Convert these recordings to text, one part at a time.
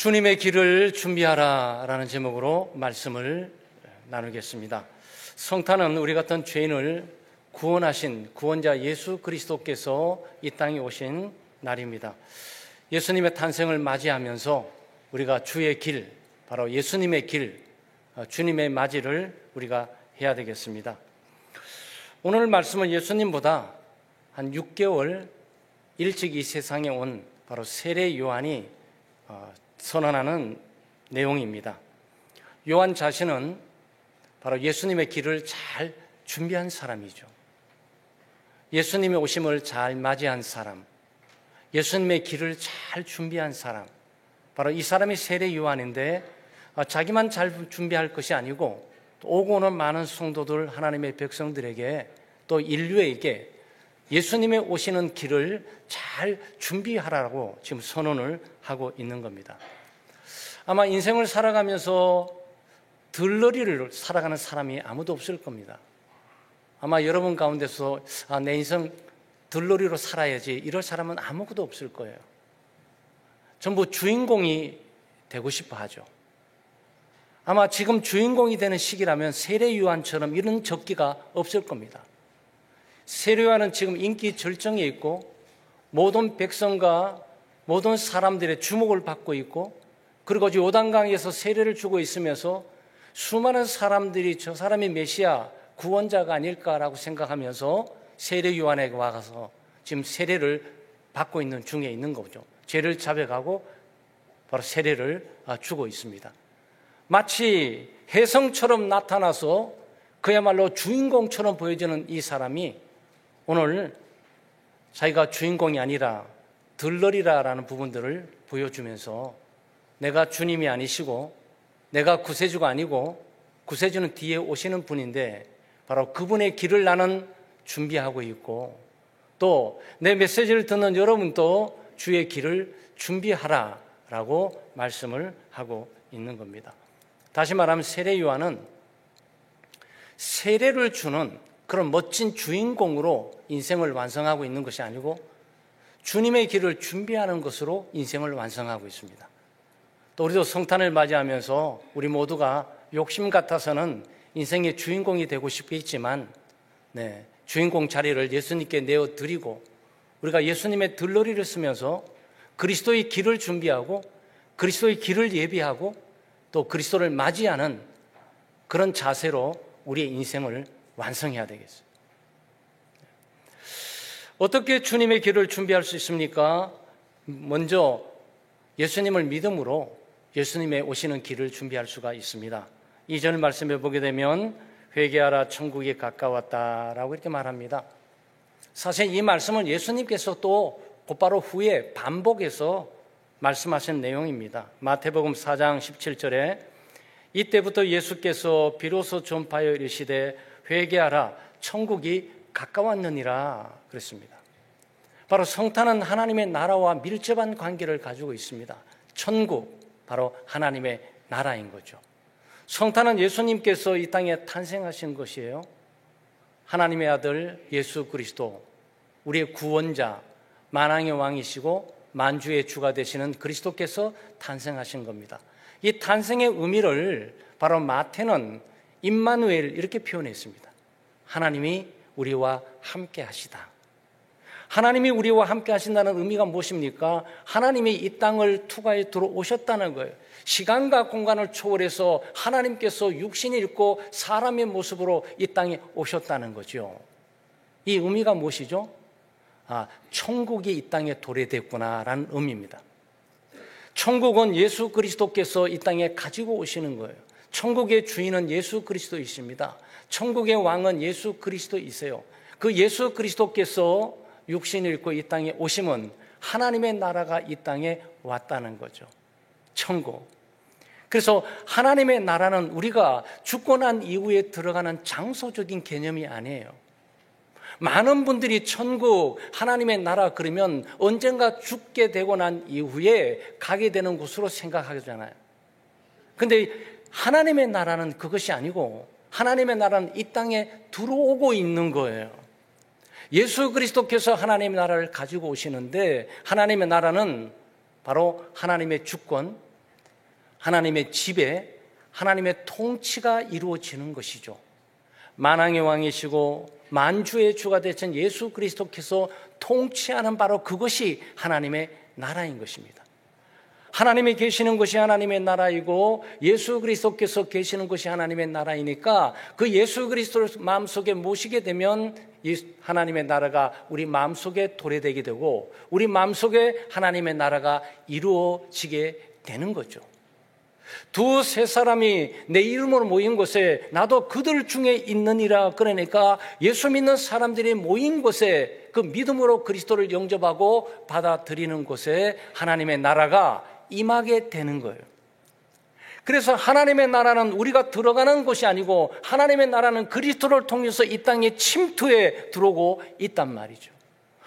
주님의 길을 준비하라 라는 제목으로 말씀을 나누겠습니다. 성탄은 우리 같은 죄인을 구원하신 구원자 예수 그리스도께서 이 땅에 오신 날입니다. 예수님의 탄생을 맞이하면서 우리가 주의 길, 바로 예수님의 길, 주님의 맞이를 우리가 해야 되겠습니다. 오늘 말씀은 예수님보다 한 6개월 일찍 이 세상에 온 바로 세례 요한이 선언하는 내용입니다. 요한 자신은 바로 예수님의 길을 잘 준비한 사람이죠. 예수님의 오심을 잘 맞이한 사람, 예수님의 길을 잘 준비한 사람, 바로 이 사람이 세례 요한인데 자기만 잘 준비할 것이 아니고 오고 오는 많은 성도들, 하나님의 백성들에게 또 인류에게 예수님의 오시는 길을 잘 준비하라고 지금 선언을 하고 있는 겁니다. 아마 인생을 살아가면서 들러리를 살아가는 사람이 아무도 없을 겁니다. 아마 여러분 가운데서 내 인생 들러리로 살아야지 이럴 사람은 아무것도 없을 거예요. 전부 주인공이 되고 싶어 하죠. 아마 지금 주인공이 되는 시기라면 세례 요한처럼 이런 적기가 없을 겁니다. 세례 요한은 지금 인기 절정에 있고 모든 백성과 모든 사람들의 주목을 받고 있고, 그리고 요단강에서 세례를 주고 있으면서 수많은 사람들이 저 사람이 메시아 구원자가 아닐까라고 생각하면서 세례 요한에게 와서 지금 세례를 받고 있는 중에 있는 거죠. 죄를 자백하고 바로 세례를 주고 있습니다. 마치 혜성처럼 나타나서 그야말로 주인공처럼 보여지는 이 사람이 오늘 자기가 주인공이 아니라 들러리라라는 부분들을 보여주면서 내가 주님이 아니시고 내가 구세주가 아니고 구세주는 뒤에 오시는 분인데 바로 그분의 길을 나는 준비하고 있고, 또 내 메시지를 듣는 여러분도 주의 길을 준비하라라고 말씀을 하고 있는 겁니다. 다시 말하면 세례 요한은 세례를 주는 그런 멋진 주인공으로 인생을 완성하고 있는 것이 아니고 주님의 길을 준비하는 것으로 인생을 완성하고 있습니다. 또 우리도 성탄을 맞이하면서 우리 모두가 욕심 같아서는 인생의 주인공이 되고 싶겠지만 주인공 자리를 예수님께 내어드리고 우리가 예수님의 들러리를 쓰면서 그리스도의 길을 준비하고 그리스도의 길을 예비하고 또 그리스도를 맞이하는 그런 자세로 우리의 인생을 완성해야 되겠어요. 어떻게 주님의 길을 준비할 수 있습니까? 먼저 예수님을 믿음으로 예수님의 오시는 길을 준비할 수가 있습니다. 이전 말씀에 보게 되면 회개하라 천국이 가까웠다라고 이렇게 말합니다. 사실 이 말씀은 예수님께서 또 곧바로 후에 반복해서 말씀하신 내용입니다. 마태복음 4장 17절에 이때부터 예수께서 비로소 전파하여 이르시되 회개하라 천국이 가까웠느니라 그랬습니다. 바로 성탄은 하나님의 나라와 밀접한 관계를 가지고 있습니다. 천국, 바로 하나님의 나라인 거죠. 성탄은 예수님께서 이 땅에 탄생하신 것이에요. 하나님의 아들 예수 그리스도, 우리의 구원자, 만왕의 왕이시고 만주의 주가 되시는 그리스도께서 탄생하신 겁니다. 이 탄생의 의미를 바로 마태는 임마누엘 이렇게 표현했습니다. 하나님이 우리와 함께 하시다. 하나님이 우리와 함께 하신다는 의미가 무엇입니까? 하나님이 이 땅을 투과에 들어오셨다는 거예요. 시간과 공간을 초월해서 하나님께서 육신이 있고 사람의 모습으로 이 땅에 오셨다는 거죠. 이 의미가 무엇이죠? 천국이 이 땅에 도래됐구나라는 의미입니다. 천국은 예수 그리스도께서 이 땅에 가지고 오시는 거예요. 천국의 주인은 예수 그리스도이십니다. 천국의 왕은 예수 그리스도이세요. 그 예수 그리스도께서 육신을 입고 이 땅에 오심은 하나님의 나라가 이 땅에 왔다는 거죠. 천국. 그래서 하나님의 나라는 우리가 죽고 난 이후에 들어가는 장소적인 개념이 아니에요. 많은 분들이 천국, 하나님의 나라 그러면 언젠가 죽게 되고 난 이후에 가게 되는 곳으로 생각하잖아요. 그런데 하나님의 나라는 그것이 아니고 하나님의 나라는 이 땅에 들어오고 있는 거예요. 예수 그리스도께서 하나님의 나라를 가지고 오시는데 하나님의 나라는 바로 하나님의 주권, 하나님의 집에 하나님의 통치가 이루어지는 것이죠. 만왕의 왕이시고 만주의 주가 되신 예수 그리스도께서 통치하는 바로 그것이 하나님의 나라인 것입니다. 하나님이 계시는 것이 하나님의 나라이고 예수 그리스도께서 계시는 것이 하나님의 나라이니까 그 예수 그리스도를 마음속에 모시게 되면 하나님의 나라가 우리 마음속에 도래되게 되고 우리 마음속에 하나님의 나라가 이루어지게 되는 거죠. 두세 사람이 내 이름으로 모인 곳에 나도 그들 중에 있느니라. 그러니까 예수 믿는 사람들이 모인 곳에 그 믿음으로 그리스도를 영접하고 받아들이는 곳에 하나님의 나라가 임하게 되는 거예요. 그래서 하나님의 나라는 우리가 들어가는 곳이 아니고 하나님의 나라는 그리스도를 통해서 이 땅에 침투해 들어오고 있단 말이죠.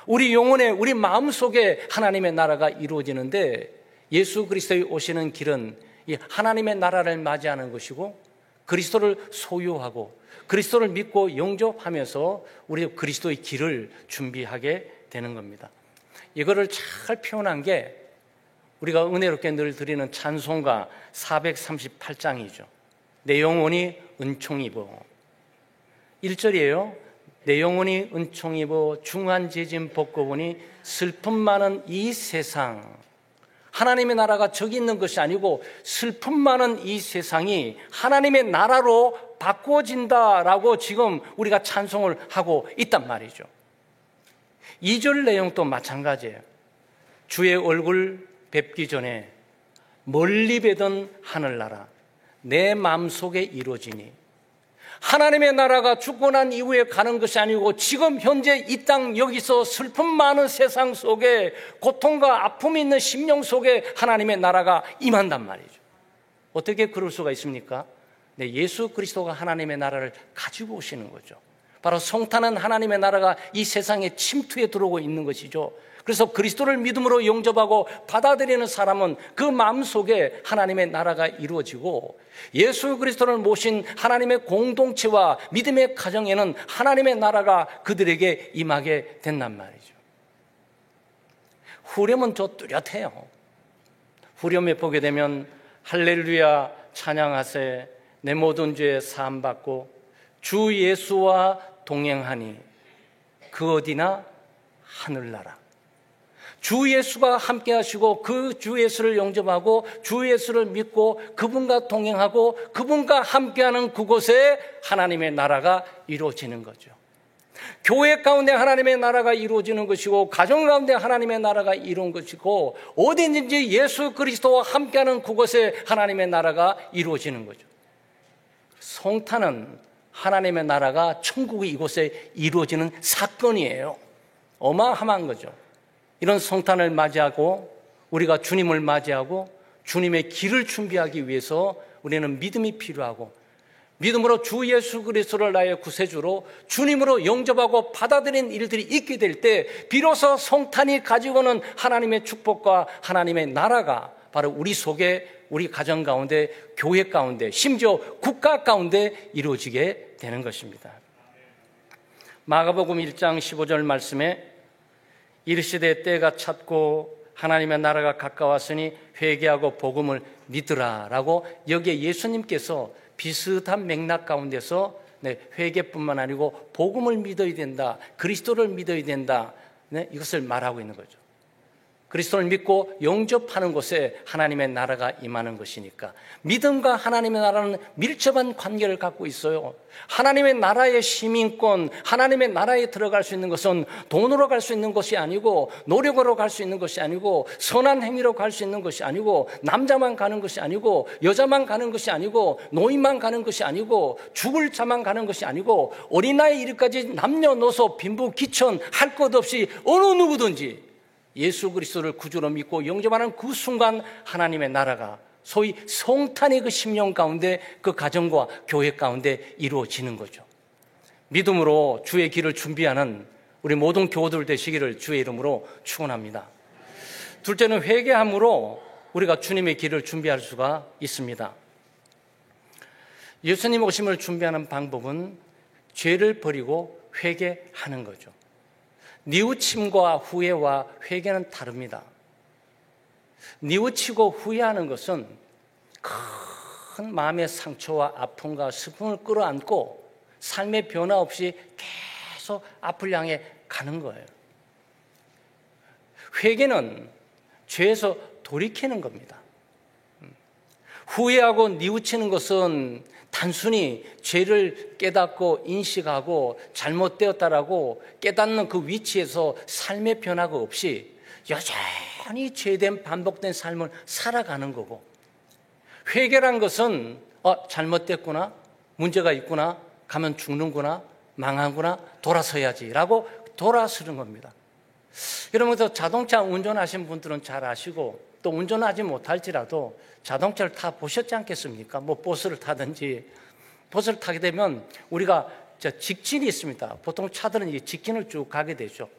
우리 영혼에 우리 마음속에 하나님의 나라가 이루어지는데 예수 그리스도의 오시는 길은 이 하나님의 나라를 맞이하는 것이고 그리스도를 소유하고 그리스도를 믿고 영접하면서 우리 그리스도의 길을 준비하게 되는 겁니다. 이거를 잘 표현한 게 우리가 은혜롭게 늘 드리는 찬송가 438장이죠. 내 영혼이 은총 입어. 1절이에요. 내 영혼이 은총 입어 중한 재짐 벗고 보니 슬픔 많은 이 세상. 하나님의 나라가 저기 있는 것이 아니고 슬픔 많은 이 세상이 하나님의 나라로 바꿔진다라고 지금 우리가 찬송을 하고 있단 말이죠. 2절 내용도 마찬가지예요. 주의 얼굴 뵙기 전에 멀리 뵈던 하늘나라 내 마음속에 이루어지니 하나님의 나라가 죽고 난 이후에 가는 것이 아니고 지금 현재 이 땅 여기서 슬픔 많은 세상 속에 고통과 아픔이 있는 심령 속에 하나님의 나라가 임한단 말이죠. 어떻게 그럴 수가 있습니까? 네, 예수 그리스도가 하나님의 나라를 가지고 오시는 거죠. 바로 성탄은 하나님의 나라가 이 세상에 침투해 들어오고 있는 것이죠. 그래서 그리스도를 믿음으로 영접하고 받아들이는 사람은 그 마음속에 하나님의 나라가 이루어지고 예수 그리스도를 모신 하나님의 공동체와 믿음의 가정에는 하나님의 나라가 그들에게 임하게 된단 말이죠. 후렴은 더 뚜렷해요. 후렴에 보게 되면 할렐루야 찬양하세 내 모든 죄 사함받고 주 예수와 동행하니 그 어디나 하늘나라. 주 예수가 함께 하시고 그 주 예수를 영접하고 주 예수를 믿고 그분과 동행하고 그분과 함께하는 그곳에 하나님의 나라가 이루어지는 거죠. 교회 가운데 하나님의 나라가 이루어지는 것이고 가정 가운데 하나님의 나라가 이루어진 것이고 어디든지 예수 그리스도와 함께하는 그곳에 하나님의 나라가 이루어지는 거죠. 성탄은 하나님의 나라가 천국이 이곳에 이루어지는 사건이에요. 어마어마한 거죠. 이런 성탄을 맞이하고 우리가 주님을 맞이하고 주님의 길을 준비하기 위해서 우리는 믿음이 필요하고 믿음으로 주 예수 그리스도를 나의 구세주로 주님으로 영접하고 받아들인 일들이 있게 될 때 비로소 성탄이 가지고는 하나님의 축복과 하나님의 나라가 바로 우리 속에 우리 가정 가운데 교회 가운데 심지어 국가 가운데 이루어지게 되는 것입니다. 마가복음 1장 15절 말씀에 이르시되 때가 찼고 하나님의 나라가 가까웠으니 회개하고 복음을 믿으라 라고 여기에 예수님께서 비슷한 맥락 가운데서 회개뿐만 아니고 복음을 믿어야 된다, 그리스도를 믿어야 된다, 이것을 말하고 있는 거죠. 그리스도를 믿고 영접하는 곳에 하나님의 나라가 임하는 것이니까 믿음과 하나님의 나라는 밀접한 관계를 갖고 있어요. 하나님의 나라의 시민권, 하나님의 나라에 들어갈 수 있는 것은 돈으로 갈 수 있는 것이 아니고 노력으로 갈 수 있는 것이 아니고 선한 행위로 갈 수 있는 것이 아니고 남자만 가는 것이 아니고 여자만 가는 것이 아니고 노인만 가는 것이 아니고 죽을 자만 가는 것이 아니고 어린아이 이르까지 남녀노소 빈부귀천 할 것 없이 어느 누구든지 예수 그리스도를 구주로 믿고 영접하는 그 순간 하나님의 나라가 소위 성탄의 그 심령 가운데 그 가정과 교회 가운데 이루어지는 거죠. 믿음으로 주의 길을 준비하는 우리 모든 교우들 되시기를 주의 이름으로 축원합니다. 둘째는 회개함으로 우리가 주님의 길을 준비할 수가 있습니다. 예수님 오심을 준비하는 방법은 죄를 버리고 회개하는 거죠. 뉘우침과 후회와 회개는 다릅니다. 뉘우치고 후회하는 것은 큰 마음의 상처와 아픔과 슬픔을 끌어안고 삶의 변화 없이 계속 앞을 향해 가는 거예요. 회개는 죄에서 돌이키는 겁니다. 후회하고 뉘우치는 것은 단순히 죄를 깨닫고 인식하고 잘못되었다라고 깨닫는 그 위치에서 삶의 변화가 없이 여전히 죄된 반복된 삶을 살아가는 거고, 회개란 것은 잘못됐구나, 문제가 있구나, 가면 죽는구나, 망하구나, 돌아서야지라고 돌아서는 겁니다. 여러분, 자동차 운전하신 분들은 잘 아시고 또 운전하지 못할지라도 자동차를 타 보셨지 않겠습니까? 뭐 버스를 타든지. 버스를 타게 되면 우리가 직진이 있습니다. 보통 차들은 이 직진을 쭉 가게 되죠.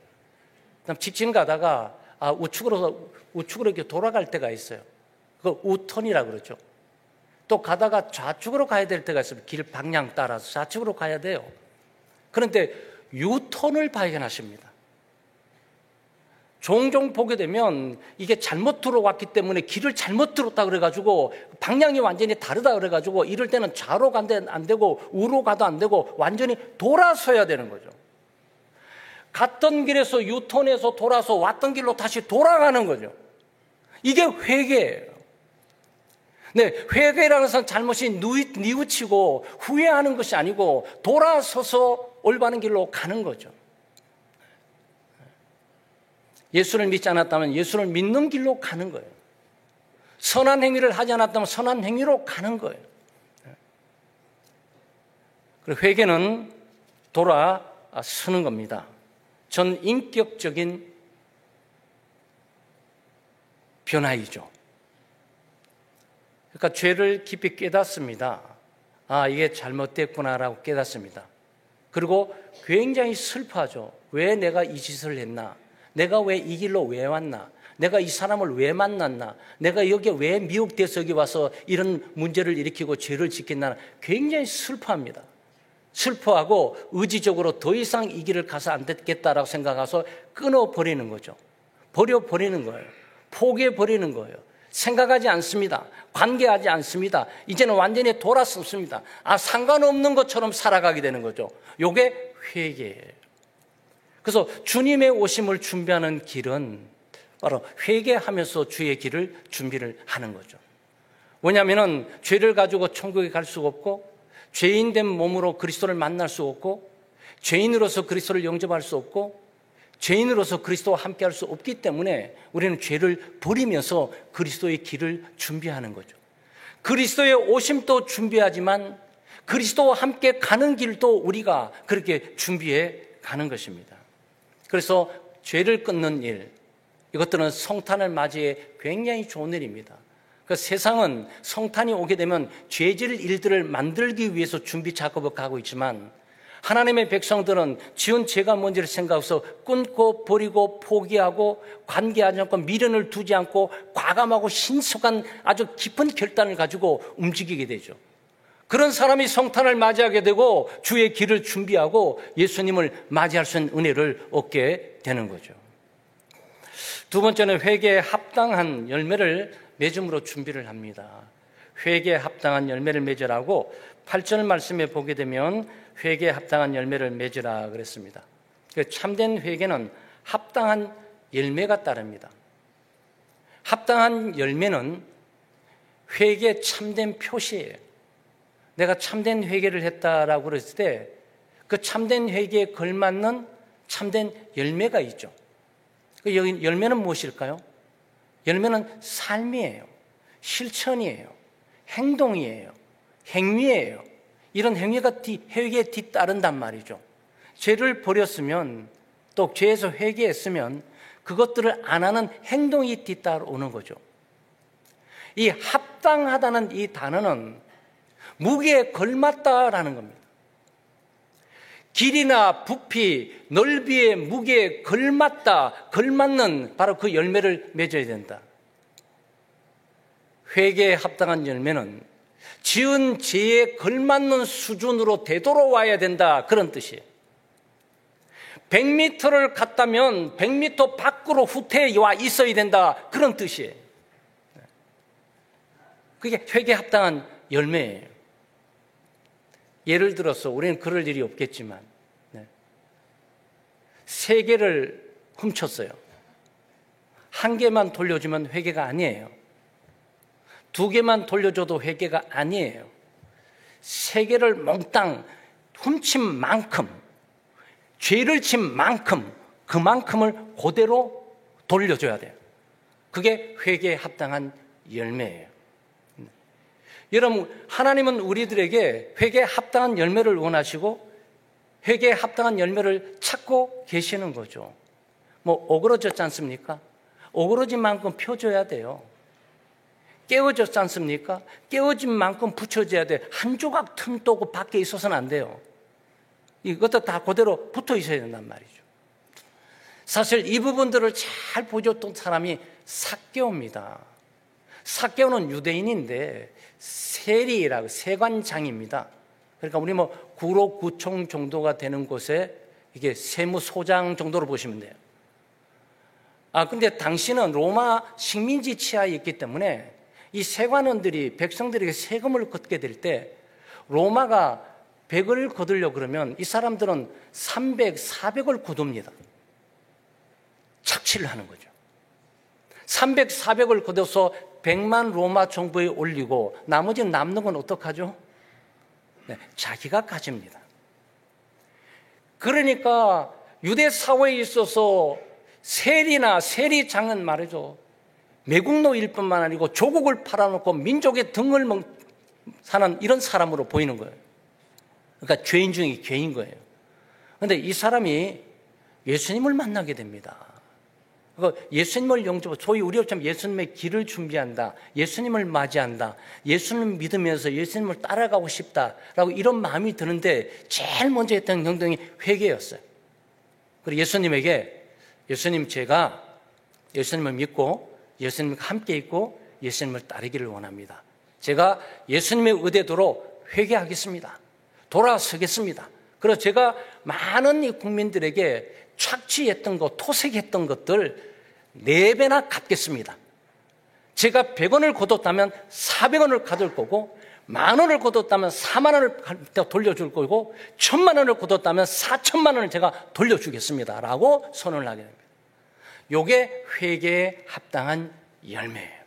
그다음 직진 가다가 우측으로 이렇게 돌아갈 때가 있어요. 그걸 우턴이라고 그러죠. 또 가다가 좌측으로 가야 될 때가 있어요. 길 방향 따라서 좌측으로 가야 돼요. 그런데 유턴을 발견하십니다. 종종 보게 되면 이게 잘못 들어왔기 때문에 길을 잘못 들었다 그래가지고 방향이 완전히 다르다 그래가지고 이럴 때는 좌로 가도 안 되고 우로 가도 안 되고 완전히 돌아서야 되는 거죠. 갔던 길에서 유턴해서 돌아서 왔던 길로 다시 돌아가는 거죠. 이게 회개예요. 네, 회개라는 것은 잘못이 뉘우치고 후회하는 것이 아니고 돌아서서 올바른 길로 가는 거죠. 예수를 믿지 않았다면 예수를 믿는 길로 가는 거예요. 선한 행위를 하지 않았다면 선한 행위로 가는 거예요. 그리고 회개는 돌아서는 겁니다. 전 인격적인 변화이죠. 그러니까 죄를 깊이 깨닫습니다. 이게 잘못됐구나라고 깨닫습니다. 그리고 굉장히 슬퍼하죠. 왜 내가 이 짓을 했나? 내가 왜 이 길로 왜 왔나? 내가 이 사람을 왜 만났나? 내가 여기에 왜 미혹돼서 여기 와서 이런 문제를 일으키고 죄를 짓겠나? 굉장히 슬퍼합니다. 슬퍼하고 의지적으로 더 이상 이 길을 가서 안 되겠다라고 생각해서 끊어버리는 거죠. 버려버리는 거예요. 포기해버리는 거예요. 생각하지 않습니다. 관계하지 않습니다. 이제는 완전히 돌아섰습니다. 상관없는 것처럼 살아가게 되는 거죠. 이게 회개예요. 그래서 주님의 오심을 준비하는 길은 바로 회개하면서 주의 길을 준비를 하는 거죠. 왜냐하면 죄를 가지고 천국에 갈 수가 없고 죄인된 몸으로 그리스도를 만날 수 없고 죄인으로서 그리스도를 영접할 수 없고 죄인으로서 그리스도와 함께할 수 없기 때문에 우리는 죄를 버리면서 그리스도의 길을 준비하는 거죠. 그리스도의 오심도 준비하지만 그리스도와 함께 가는 길도 우리가 그렇게 준비해 가는 것입니다. 그래서 죄를 끊는 일, 이것들은 성탄을 맞이해 굉장히 좋은 일입니다. 그 세상은 성탄이 오게 되면 죄질 일들을 만들기 위해서 준비 작업을 하고 있지만 하나님의 백성들은 지은 죄가 뭔지를 생각해서 끊고 버리고 포기하고 관계하지 않고 미련을 두지 않고 과감하고 신속한 아주 깊은 결단을 가지고 움직이게 되죠. 그런 사람이 성탄을 맞이하게 되고 주의 길을 준비하고 예수님을 맞이할 수 있는 은혜를 얻게 되는 거죠. 두 번째는 회개에 합당한 열매를 맺음으로 준비를 합니다. 회개에 합당한 열매를 맺으라고 8절 말씀에 보게 되면 회개에 합당한 열매를 맺으라 그랬습니다. 참된 회개는 합당한 열매가 따릅니다. 합당한 열매는 회개의 참된 표시예요. 내가 참된 회개를 했다라고 그랬을 때 그 참된 회개에 걸맞는 참된 열매가 있죠. 그 열매는 무엇일까요? 열매는 삶이에요. 실천이에요. 행동이에요. 행위예요. 이런 행위가 회개에 뒤따른단 말이죠. 죄를 버렸으면 또 죄에서 회개했으면 그것들을 안 하는 행동이 뒤따라오는 거죠. 이 합당하다는 이 단어는 무게에 걸맞다라는 겁니다. 길이나 부피, 넓이의 무게에 걸맞는 바로 그 열매를 맺어야 된다. 회개에 합당한 열매는 지은 죄에 걸맞는 수준으로 되돌아와야 된다, 그런 뜻이에요. 100m를 갔다면 100m 밖으로 후퇴해 와 있어야 된다, 그런 뜻이에요. 그게 회개에 합당한 열매예요. 예를 들어서 우리는 그럴 일이 없겠지만 3개를 훔쳤어요. 1개만 돌려주면 회개가 아니에요. 2개만 돌려줘도 회개가 아니에요. 3개를 몽땅 훔친 만큼, 죄를 진 만큼, 그만큼을 그대로 돌려줘야 돼요. 그게 회개에 합당한 열매예요. 여러분, 하나님은 우리들에게 회개에 합당한 열매를 원하시고 회개에 합당한 열매를 찾고 계시는 거죠. 뭐 오그러졌지 않습니까? 오그러진 만큼 펴줘야 돼요. 깨어졌지 않습니까? 깨어진 만큼 붙여줘야 돼요. 한 조각 틈도 없고 밖에 있어서는 안 돼요. 이것도 다 그대로 붙어 있어야 된단 말이죠. 사실 이 부분들을 잘 보여줬던 사람이 삭개오입니다. 삭개오는 유대인인데 세리라고 세관장입니다. 그러니까 우리 뭐 구로 구청 정도가 되는 곳에 이게 세무소장 정도로 보시면 돼요. 근데 당시는 로마 식민지 치하에 있기 때문에 이 세관원들이 백성들에게 세금을 걷게 될 때 로마가 100을 거두려고 그러면 이 사람들은 300, 400을 거둡니다. 착취를 하는 거죠. 300, 400을 걷어서 100만 로마 정부에 올리고 나머지 남는 건 어떡하죠? 자기가 가집니다. 그러니까 유대 사회에 있어서 세리나 세리장은 말이죠. 매국노일 뿐만 아니고 조국을 팔아놓고 민족의 등을 사는 이런 사람으로 보이는 거예요. 그러니까 죄인 중에 죄인 거예요. 그런데 이 사람이 예수님을 만나게 됩니다. 예수님을 영접하고 소위 우리처럼 예수님의 길을 준비한다. 예수님을 맞이한다. 예수님을 믿으면서 예수님을 따라가고 싶다라고 이런 마음이 드는데 제일 먼저 했던 행동이 회개였어요. 그리고 예수님에게 예수님 제가 예수님을 믿고 예수님과 함께 있고 예수님을 따르기를 원합니다. 제가 예수님의 의대도로 회개하겠습니다. 돌아서겠습니다. 그래서 제가 많은 이 국민들에게 착취했던 것, 토색했던 것들 4배나 갚겠습니다. 제가 100원을 거뒀다면 400원을 가질 거고 10,000원을 거뒀다면 40,000원을 돌려줄 거고 1,000,000원을 거뒀다면 4,000,000원을 제가 돌려주겠습니다. 라고 선언을 하게 됩니다. 이게 회개에 합당한 열매예요.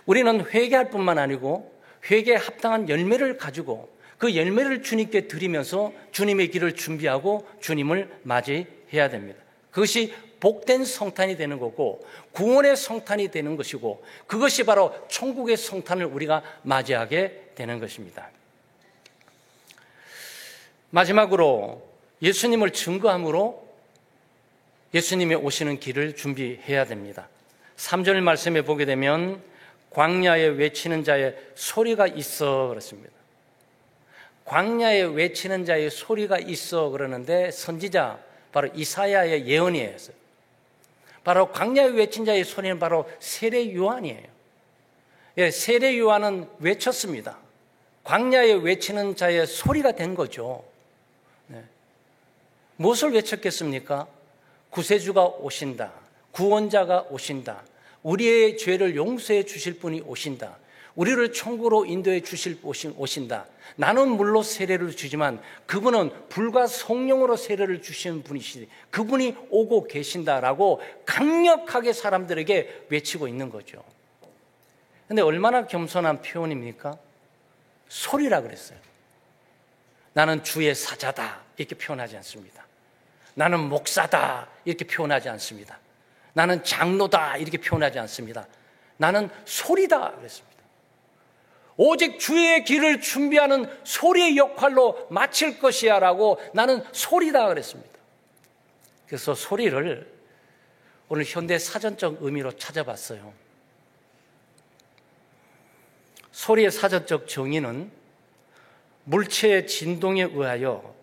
우리는 회개할 뿐만 아니고 회개에 합당한 열매를 가지고 그 열매를 주님께 드리면서 주님의 길을 준비하고 주님을 맞이해야 됩니다. 그것이 복된 성탄이 되는 거고 구원의 성탄이 되는 것이고 그것이 바로 천국의 성탄을 우리가 맞이하게 되는 것입니다. 마지막으로 예수님을 증거함으로 예수님이 오시는 길을 준비해야 됩니다. 3절 말씀에 보게 되면 광야에 외치는 자의 소리가 있어 그렇습니다. 광야에 외치는 자의 소리가 있어 그러는데 선지자 바로 이사야의 예언이에요. 바로 광야에 외친 자의 소리는 바로 세례 요한이에요. 세례 요한은 외쳤습니다. 광야에 외치는 자의 소리가 된 거죠. 무엇을 외쳤겠습니까? 구세주가 오신다. 구원자가 오신다. 우리의 죄를 용서해 주실 분이 오신다. 우리를 천국으로 인도해 주실 분이 오신다. 나는 물로 세례를 주지만 그분은 불과 성령으로 세례를 주시는 분이시니 그분이 오고 계신다라고 강력하게 사람들에게 외치고 있는 거죠. 그런데 얼마나 겸손한 표현입니까? 소리라 그랬어요. 나는 주의 사자다 이렇게 표현하지 않습니다. 나는 목사다 이렇게 표현하지 않습니다. 나는 장로다 이렇게 표현하지 않습니다. 나는 소리다 그랬습니다. 오직 주의 길을 준비하는 소리의 역할로 마칠 것이야 라고 나는 소리다 그랬습니다. 그래서 소리를 오늘 현대 사전적 의미로 찾아봤어요. 소리의 사전적 정의는 물체의 진동에 의하여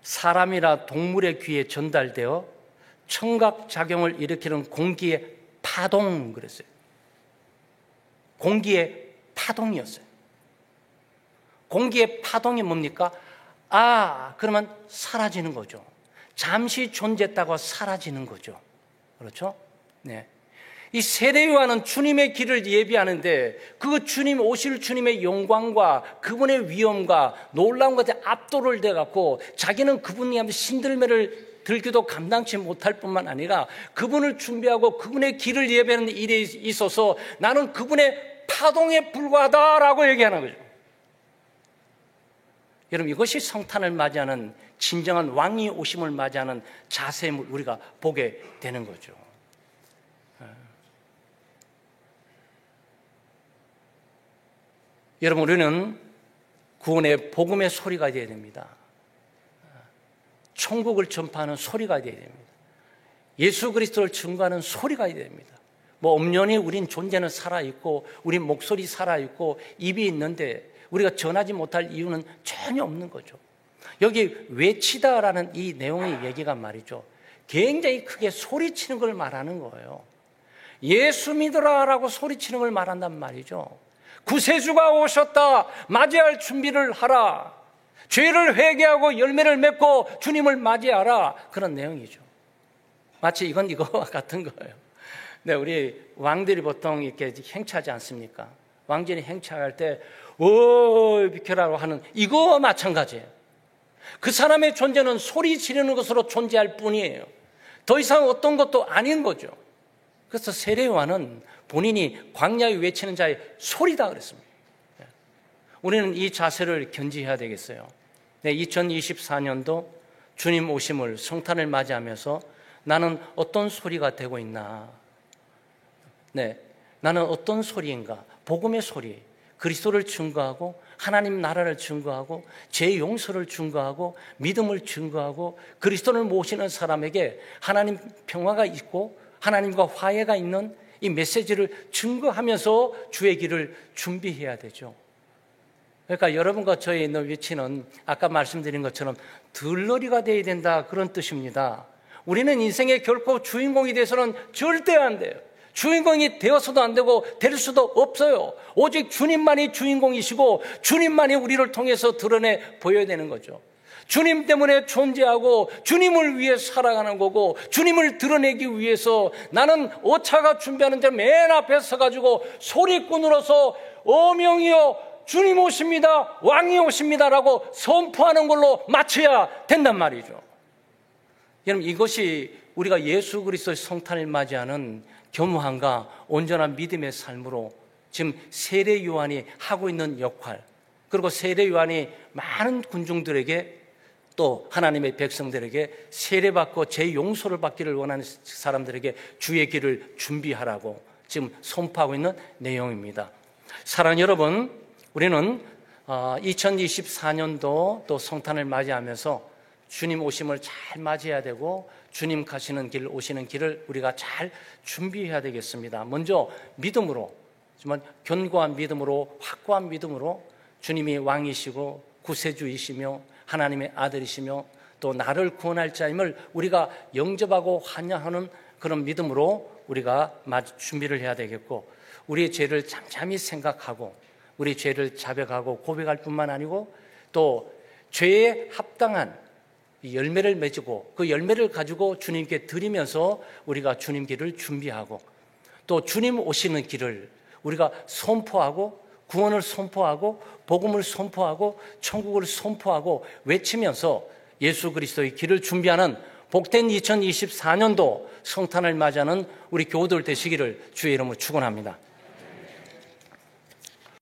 사람이나 동물의 귀에 전달되어 청각작용을 일으키는 공기의 파동 그랬어요. 공기의 파동이었어요. 공기의 파동이 뭡니까? 그러면 사라지는 거죠. 잠시 존재했다가 사라지는 거죠. 그렇죠? 네. 이 세례요한은 주님의 길을 예비하는데 그 주님 오실 주님의 영광과 그분의 위엄과 놀라운 것에 압도를 돼갖고 자기는 그분이 하면 신들매를 들기도 감당치 못할 뿐만 아니라 그분을 준비하고 그분의 길을 예배하는 일에 있어서 나는 그분의 파동에 불과하다라고 얘기하는 거죠. 여러분, 이것이 성탄을 맞이하는 진정한 왕이 오심을 맞이하는 자세임을 우리가 보게 되는 거죠. 여러분, 우리는 구원의 복음의 소리가 되어야 됩니다. 천국을 전파하는 소리가 되어야 됩니다. 예수 그리스도를 증거하는 소리가 되어야 됩니다. 엄연히 우린 존재는 살아있고 우린 목소리 살아있고 입이 있는데 우리가 전하지 못할 이유는 전혀 없는 거죠. 여기 외치다라는 이 내용의 얘기가 말이죠, 굉장히 크게 소리치는 걸 말하는 거예요. 예수 믿으라라고 소리치는 걸 말한단 말이죠. 구세주가 오셨다, 맞이할 준비를 하라, 죄를 회개하고 열매를 맺고 주님을 맞이하라, 그런 내용이죠. 마치 이건 이거와 같은 거예요. 네, 우리 왕들이 보통 이렇게 행차하지 않습니까? 왕진이 행차할 때 오 비켜라고 하는 이거와 마찬가지예요. 그 사람의 존재는 소리 지르는 것으로 존재할 뿐이에요. 더 이상 어떤 것도 아닌 거죠. 그래서 세례요한은 본인이 광야에 외치는 자의 소리다 그랬습니다. 우리는 이 자세를 견지해야 되겠어요. 네, 2024년도 주님 오심을, 성탄을 맞이하면서 나는 어떤 소리가 되고 있나? 네, 나는 어떤 소리인가? 복음의 소리, 그리스도를 증거하고 하나님 나라를 증거하고 죄 용서를 증거하고 믿음을 증거하고 그리스도를 모시는 사람에게 하나님 평화가 있고 하나님과 화해가 있는 이 메시지를 증거하면서 주의 길을 준비해야 되죠. 그러니까 여러분과 저의 있는 위치는 아까 말씀드린 것처럼 들러리가 되어야 된다, 그런 뜻입니다. 우리는 인생에 결코 주인공이 돼서는 절대 안 돼요. 주인공이 되어서도 안 되고 될 수도 없어요. 오직 주님만이 주인공이시고 주님만이 우리를 통해서 드러내 보여야 되는 거죠. 주님 때문에 존재하고 주님을 위해 살아가는 거고, 주님을 드러내기 위해서 나는 오차가 준비하는 데 맨 앞에 서가지고 소리꾼으로서 어명이여 주님 오십니다, 왕이 오십니다라고 선포하는 걸로 맞춰야 된단 말이죠. 여러분, 이것이 우리가 예수 그리스도의 성탄을 맞이하는 겸허함과 온전한 믿음의 삶으로 지금 세례 요한이 하고 있는 역할, 그리고 세례 요한이 많은 군중들에게 또 하나님의 백성들에게 세례받고 제 용서를 받기를 원하는 사람들에게 주의 길을 준비하라고 지금 선포하고 있는 내용입니다. 사랑하는 여러분, 우리는 2024년도 또 성탄을 맞이하면서 주님 오심을 잘 맞이해야 되고 주님 가시는 길, 오시는 길을 우리가 잘 준비해야 되겠습니다. 먼저 믿음으로, 정말 견고한 믿음으로, 확고한 믿음으로 주님이 왕이시고 구세주이시며 하나님의 아들이시며 또 나를 구원할 자임을 우리가 영접하고 환영하는 그런 믿음으로 우리가 준비를 해야 되겠고, 우리의 죄를 잠잠히 생각하고 우리 죄를 자백하고 고백할 뿐만 아니고 또 죄에 합당한 열매를 맺고 그 열매를 가지고 주님께 드리면서 우리가 주님 길을 준비하고 또 주님 오시는 길을 우리가 선포하고 구원을 선포하고 복음을 선포하고 천국을 선포하고 외치면서 예수 그리스도의 길을 준비하는 복된 2024년도 성탄을 맞이하는 우리 교우들 되시기를 주의 이름으로 축원합니다.